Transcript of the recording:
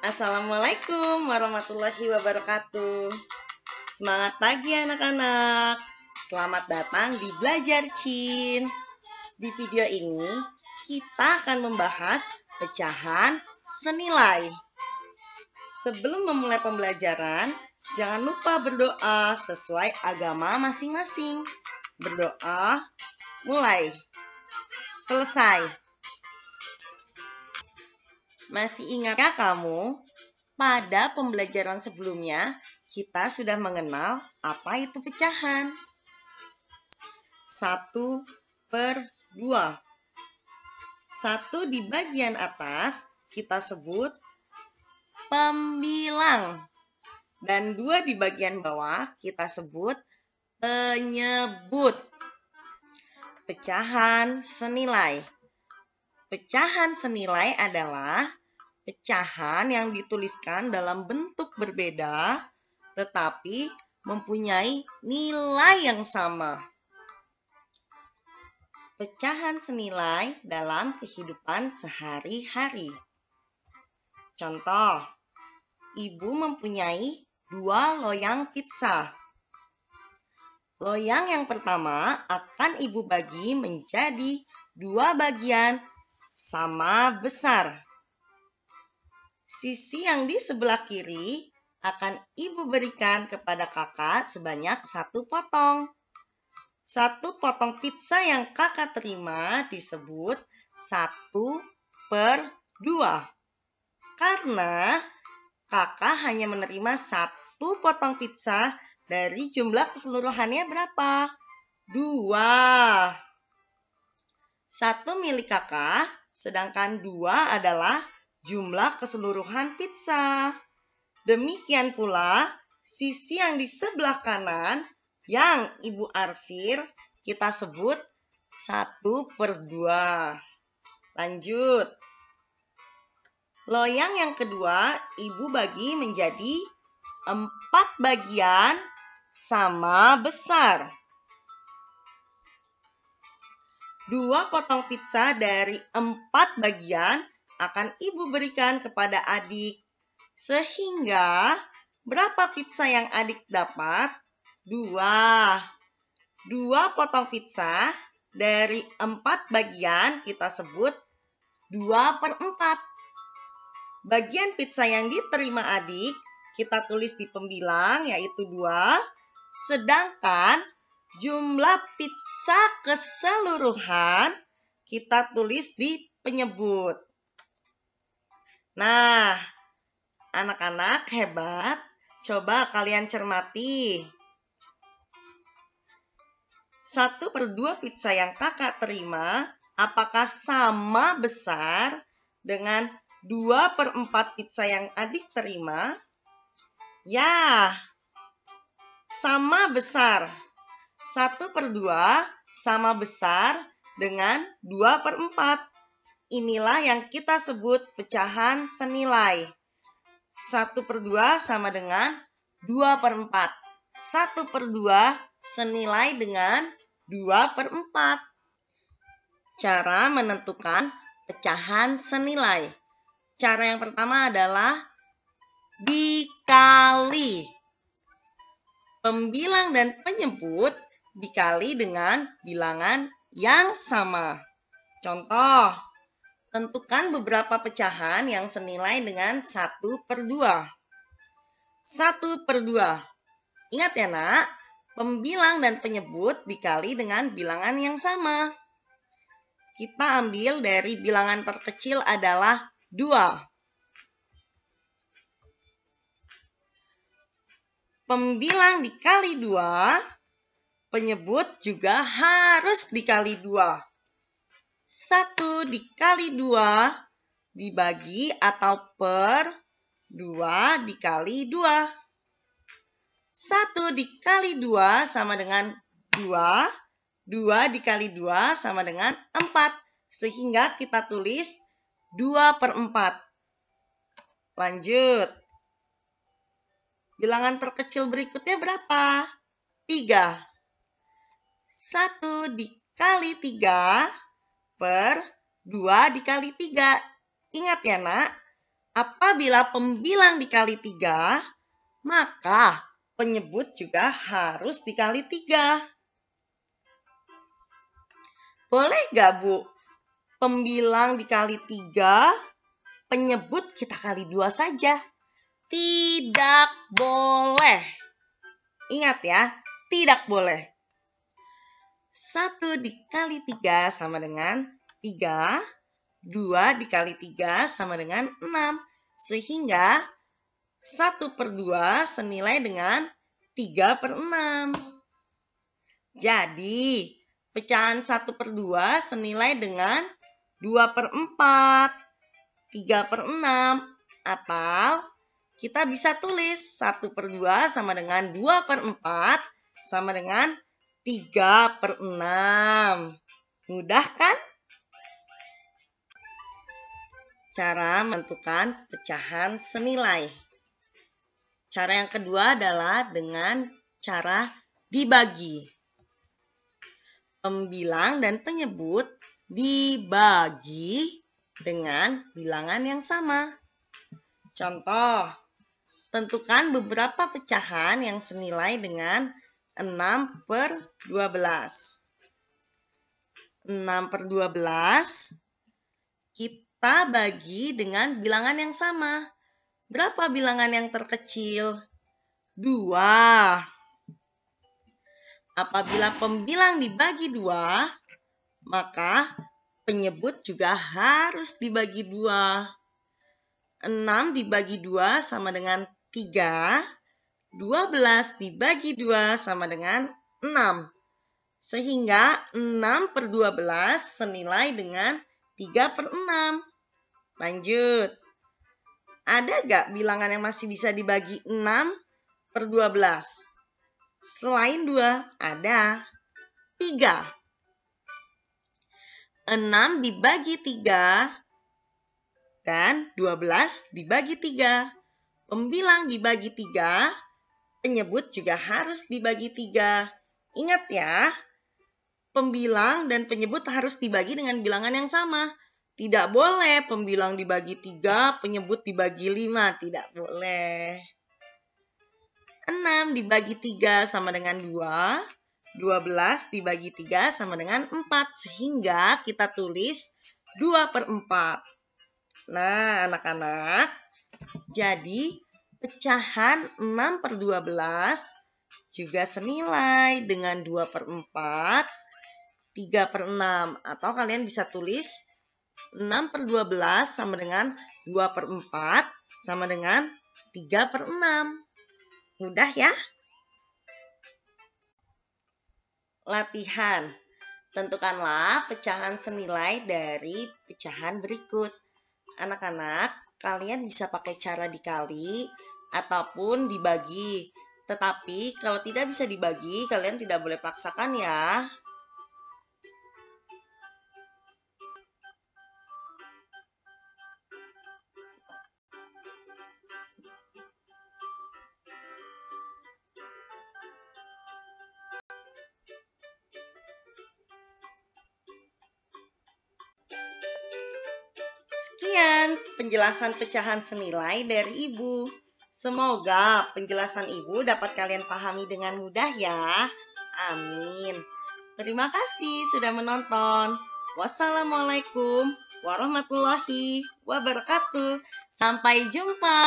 Assalamualaikum warahmatullahi wabarakatuh. Semangat pagi anak-anak. Selamat datang di Belajar Cin. Di video ini kita akan membahas pecahan senilai. Sebelum memulai pembelajaran, jangan lupa berdoa sesuai agama masing-masing. Berdoa, mulai, selesai. Masih ingatkah kamu? Pada pembelajaran sebelumnya, kita sudah mengenal apa itu pecahan. 1/2. 1 di bagian atas kita sebut pembilang. Dan 2 di bagian bawah kita sebut penyebut. Pecahan senilai. Pecahan senilai adalah pecahan yang dituliskan dalam bentuk berbeda, tetapi mempunyai nilai yang sama. Pecahan senilai dalam kehidupan sehari-hari. Contoh, ibu mempunyai 2 loyang pizza. Loyang yang pertama akan ibu bagi menjadi 2 bagian sama besar. Sisi yang di sebelah kiri akan ibu berikan kepada kakak sebanyak 1 potong. 1 potong pizza yang kakak terima disebut 1/2. Karena kakak hanya menerima 1 potong pizza dari jumlah keseluruhannya berapa? 2. 1 milik kakak, sedangkan 2 adalah jumlah keseluruhan pizza. Demikian pula, sisi yang di sebelah kanan yang ibu arsir kita sebut 1/2. Lanjut. Loyang yang kedua, ibu bagi menjadi 4 bagian sama besar. 2 potong pizza dari 4 bagian akan ibu berikan kepada adik. Sehingga berapa pizza yang adik dapat? 2. 2 potong pizza dari 4 bagian kita sebut 2/4. Bagian pizza yang diterima adik kita tulis di pembilang yaitu 2. Sedangkan jumlah pizza keseluruhan kita tulis di penyebut. Nah, anak-anak hebat, coba kalian cermati. 1/2 pizza yang kakak terima, apakah sama besar dengan 2/4 pizza yang adik terima? Ya, sama besar. 1/2 sama besar dengan 2/4. Inilah yang kita sebut pecahan senilai. 1/2 sama dengan 2/4. 1/2 senilai dengan 2/4. Cara menentukan pecahan senilai. Cara yang pertama adalah dikali. Pembilang dan penyebut dikali dengan bilangan yang sama. Contoh, tentukan beberapa pecahan yang senilai dengan 1/2. 1/2. Ingat ya nak, pembilang dan penyebut dikali dengan bilangan yang sama. Kita ambil dari bilangan terkecil adalah 2. Pembilang dikali 2, penyebut juga harus dikali 2. 1 dikali 2 dibagi atau per 2 dikali 2. 1 dikali 2 sama dengan 2. 2 dikali 2 sama dengan 4. Sehingga kita tulis 2/4. Lanjut. Bilangan terkecil berikutnya berapa? 3. 1 dikali 3 per 2 dikali 3. Ingat ya nak, apabila pembilang dikali 3, maka penyebut juga harus dikali 3. Boleh gak Bu? Pembilang dikali 3, penyebut kita kali 2 saja. Tidak boleh. Ingat ya, tidak boleh. 1 dikali 3 sama dengan 3. 2 dikali 3 sama dengan 6. Sehingga 1/2 senilai dengan 3/6. Jadi, pecahan 1/2 senilai dengan 2/4, 3/6. Atau kita bisa tulis 1/2 sama dengan 2/4 sama dengan 3/6. Mudah kan? Cara menentukan pecahan senilai. Cara yang kedua adalah dengan cara dibagi. Pembilang dan penyebut dibagi dengan bilangan yang sama. Contoh, tentukan beberapa pecahan yang senilai dengan 6/12. 6/12 kita bagi dengan bilangan yang sama. Berapa bilangan yang terkecil? 2. Apabila pembilang dibagi 2, maka penyebut juga harus dibagi 2. 6 dibagi 2 sama dengan 3. 12 dibagi 2 sama dengan 6. Sehingga 6/12 senilai dengan 3/6. Lanjut. Ada gak bilangan yang masih bisa dibagi 6/12? Selain 2, ada 3. 6 dibagi 3 dan 12 dibagi 3. Pembilang dibagi 3, penyebut juga harus dibagi 3. Ingat ya, pembilang dan penyebut harus dibagi dengan bilangan yang sama. Tidak boleh pembilang dibagi 3, penyebut dibagi 5. Tidak boleh. 6 dibagi 3 sama dengan 2. 12 dibagi 3 sama dengan 4. Sehingga kita tulis 2/4. Nah, anak-anak, jadi pecahan 6/12 juga senilai dengan 2/4, 3/6. Atau kalian bisa tulis 6/12 sama dengan 2/4 sama dengan 3/6. Mudah ya? Latihan. Tentukanlah pecahan senilai dari pecahan berikut. Anak-anak, kalian bisa pakai cara dikali ataupun dibagi. Tetapi kalau tidak bisa dibagi, kalian tidak boleh paksakan ya. Sekian penjelasan pecahan senilai dari Ibu. Semoga penjelasan Ibu dapat kalian pahami dengan mudah ya. Amin. Terima kasih sudah menonton. Wassalamualaikum warahmatullahi wabarakatuh. Sampai jumpa.